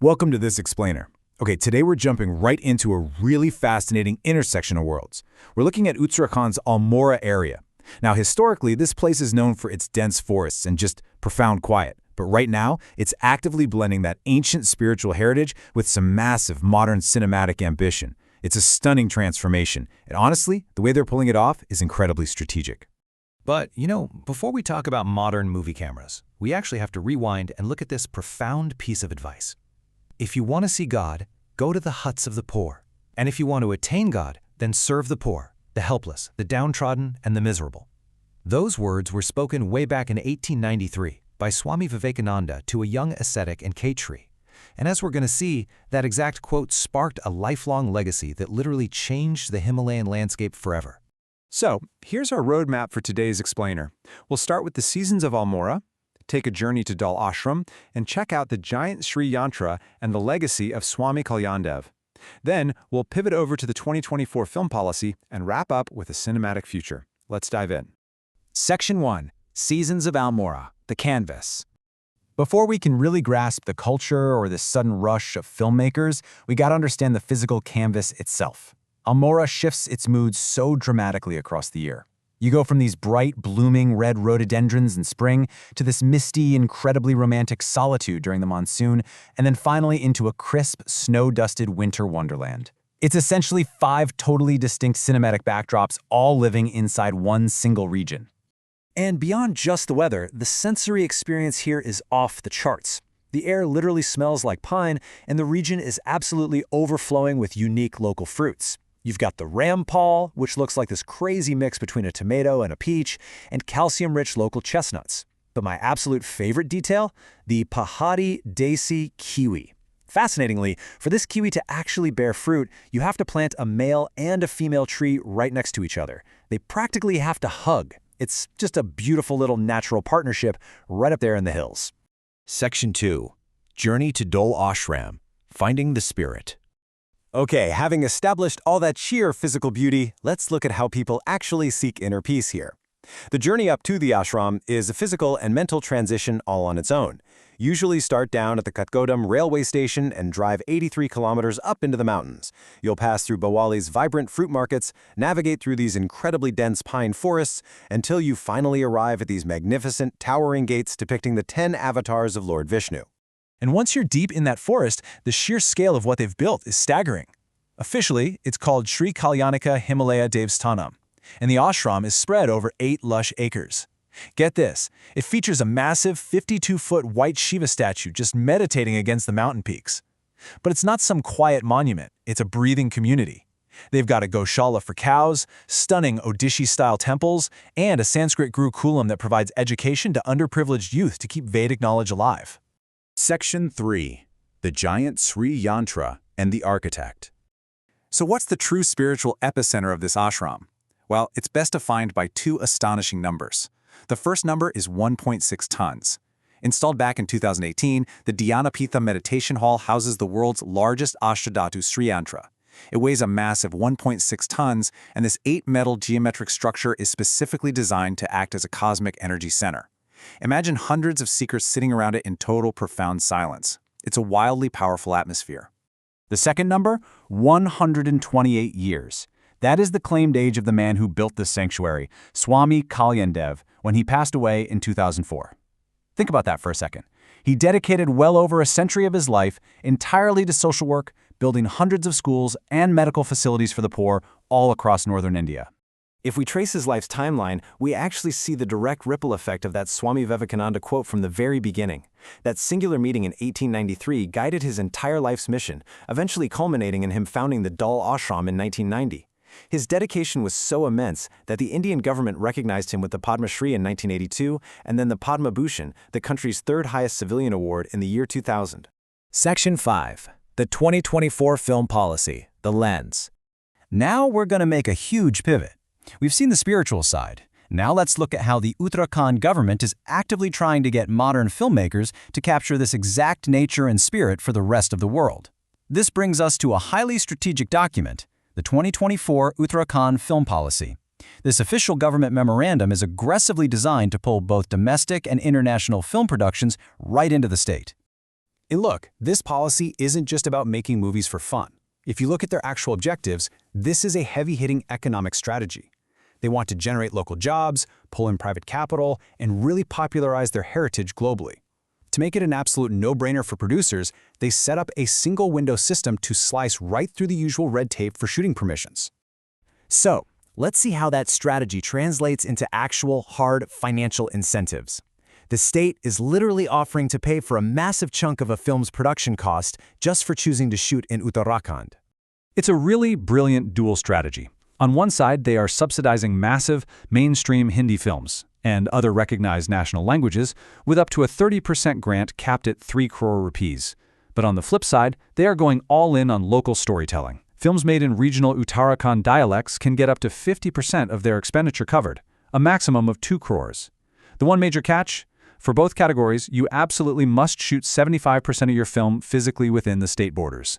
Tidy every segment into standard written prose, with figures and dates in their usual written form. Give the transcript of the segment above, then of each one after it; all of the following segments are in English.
Welcome to this explainer. Okay, today we're jumping right into a really fascinating intersection of worlds. We're looking at Uttarakhand's Almora area. Now, historically, this place is known for its dense forests and just profound quiet. But right now, it's actively blending that ancient spiritual heritage with some massive modern cinematic ambition. It's a stunning transformation, and honestly, the way they're pulling it off is incredibly strategic. But, before we talk about modern movie cameras, we actually have to rewind and look at this profound piece of advice. If you want to see God, go to the huts of the poor. And if you want to attain God, then serve the poor, the helpless, the downtrodden, and the miserable. Those words were spoken way back in 1893 by Swami Vivekananda to a young ascetic in Khetri. And as we're going to see, that exact quote sparked a lifelong legacy that literally changed the Himalayan landscape forever. So, here's our roadmap for today's explainer. We'll start with the seasons of Almora, take a journey to Dol Ashram, and check out the giant Sri Yantra and the legacy of Swami Kalyandev. Then, we'll pivot over to the 2024 film policy and wrap up with a cinematic future. Let's dive in. Section 1. Seasons of Almora, the canvas. Before we can really grasp the culture or the sudden rush of filmmakers, we gotta understand the physical canvas itself. Almora shifts its moods so dramatically across the year. You go from these bright, blooming red rhododendrons in spring to this misty, incredibly romantic solitude during the monsoon, and then finally into a crisp, snow-dusted winter wonderland. It's essentially 5 totally distinct cinematic backdrops all living inside one single region. And beyond just the weather, the sensory experience here is off the charts. The air literally smells like pine, and the region is absolutely overflowing with unique local fruits. You've got the rampal, which looks like this crazy mix between a tomato and a peach, and calcium-rich local chestnuts. But my absolute favorite detail? The Pahadi Desi kiwi. Fascinatingly, for this kiwi to actually bear fruit, you have to plant a male and a female tree right next to each other. They practically have to hug. It's just a beautiful little natural partnership right up there in the hills. Section 2. Journey to Dol Ashram, Finding the Spirit. Okay, having established all that sheer physical beauty, let's look at how people actually seek inner peace here. The journey up to the ashram is a physical and mental transition all on its own. Usually start down at the Katgodam railway station and drive 83 kilometers up into the mountains. You'll pass through Bawali's vibrant fruit markets, navigate through these incredibly dense pine forests, until you finally arrive at these magnificent, towering gates depicting the 10 avatars of Lord Vishnu. And once you're deep in that forest, the sheer scale of what they've built is staggering. Officially, it's called Sri Kalyanika Himalaya Devsthanam, and the ashram is spread over 8 lush acres. Get this, it features a massive 52-foot white Shiva statue just meditating against the mountain peaks. But it's not some quiet monument, it's a breathing community. They've got a Goshala for cows, stunning Odishi-style temples, and a Sanskrit Gurukulam that provides education to underprivileged youth to keep Vedic knowledge alive. Section 3. The giant Sri Yantra and the architect. So what's the true spiritual epicenter of this ashram? Well, it's best defined by 2 astonishing numbers. The first number is 1.6 tons. Installed back in 2018, the Dhyanapitha Meditation Hall houses the world's largest Ashtadhatu Sri Yantra. It weighs a massive 1.6 tons, and this 8-metal geometric structure is specifically designed to act as a cosmic energy center. Imagine hundreds of seekers sitting around it in total profound silence. It's a wildly powerful atmosphere. The second number, 128 years. That is the claimed age of the man who built this sanctuary, Swami Kalyandev, when he passed away in 2004. Think about that for a second. He dedicated well over a century of his life entirely to social work, building hundreds of schools and medical facilities for the poor all across northern India. If we trace his life's timeline, we actually see the direct ripple effect of that Swami Vivekananda quote from the very beginning. That singular meeting in 1893 guided his entire life's mission, eventually culminating in him founding the Dol Ashram in 1990. His dedication was so immense that the Indian government recognized him with the Padma Shri in 1982 and then the Padma Bhushan, the country's 3rd highest civilian award, in the year 2000. Section 5. The 2024 Film Policy, the Lens. Now we're going to make a huge pivot. We've seen the spiritual side. Now let's look at how the Uttarakhand government is actively trying to get modern filmmakers to capture this exact nature and spirit for the rest of the world. This brings us to a highly strategic document, the 2024 Uttarakhand Film Policy. This official government memorandum is aggressively designed to pull both domestic and international film productions right into the state. And look, this policy isn't just about making movies for fun. If you look at their actual objectives, this is a heavy-hitting economic strategy. They want to generate local jobs, pull in private capital, and really popularize their heritage globally. To make it an absolute no-brainer for producers, they set up a single-window system to slice right through the usual red tape for shooting permissions. So, let's see how that strategy translates into actual, hard financial incentives. The state is literally offering to pay for a massive chunk of a film's production cost just for choosing to shoot in Uttarakhand. It's a really brilliant dual strategy. On one side, they are subsidizing massive, mainstream Hindi films and other recognized national languages with up to a 30% grant capped at 3 crore rupees. But on the flip side, they are going all in on local storytelling. Films made in regional Uttarakhand dialects can get up to 50% of their expenditure covered, a maximum of 2 crores. The one major catch? For both categories, you absolutely must shoot 75% of your film physically within the state borders.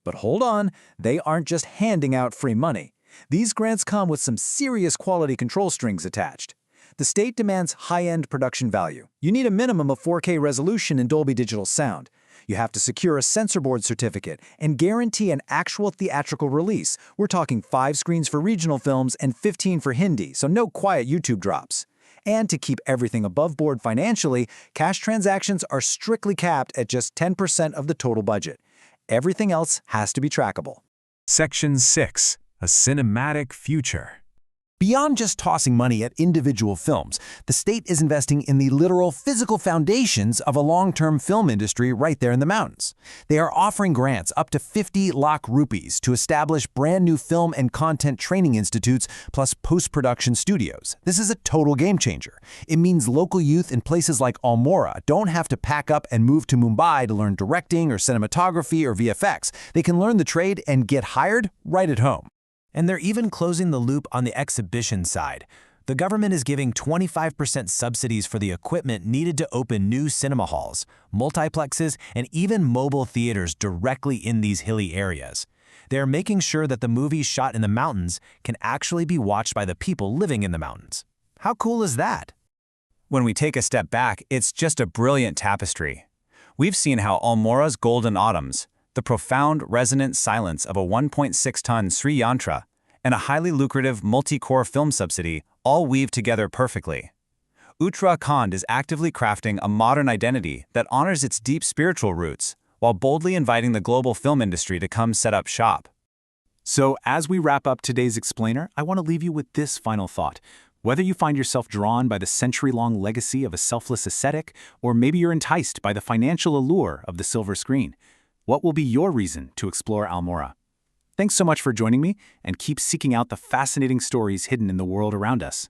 But hold on, they aren't just handing out free money. These grants come with some serious quality control strings attached. The state demands high-end production value. You need a minimum of 4K resolution and Dolby Digital sound. You have to secure a censor board certificate and guarantee an actual theatrical release. We're talking 5 screens for regional films and 15 for Hindi, so no quiet YouTube drops. And to keep everything above board financially, cash transactions are strictly capped at just 10% of the total budget. Everything else has to be trackable. Section 6. A cinematic future. Beyond just tossing money at individual films, the state is investing in the literal physical foundations of a long-term film industry right there in the mountains. They are offering grants up to 50 lakh rupees to establish brand new film and content training institutes plus post-production studios. This is a total game changer. It means local youth in places like Almora don't have to pack up and move to Mumbai to learn directing or cinematography or VFX. They can learn the trade and get hired right at home. And they're even closing the loop on the exhibition side. The government is giving 25% subsidies for the equipment needed to open new cinema halls, multiplexes, and even mobile theaters directly in these hilly areas. They're making sure that the movies shot in the mountains can actually be watched by the people living in the mountains. How cool is that? When we take a step back, it's just a brilliant tapestry. We've seen how Almora's golden autumns, the profound, resonant silence of a 1.6-ton Sri Yantra, and a highly lucrative multi-core film subsidy all weave together perfectly. Uttarakhand is actively crafting a modern identity that honors its deep spiritual roots, while boldly inviting the global film industry to come set up shop. So, as we wrap up today's explainer, I want to leave you with this final thought. Whether you find yourself drawn by the century-long legacy of a selfless ascetic, or maybe you're enticed by the financial allure of the silver screen, what will be your reason to explore Almora? Thanks so much for joining me, and keep seeking out the fascinating stories hidden in the world around us.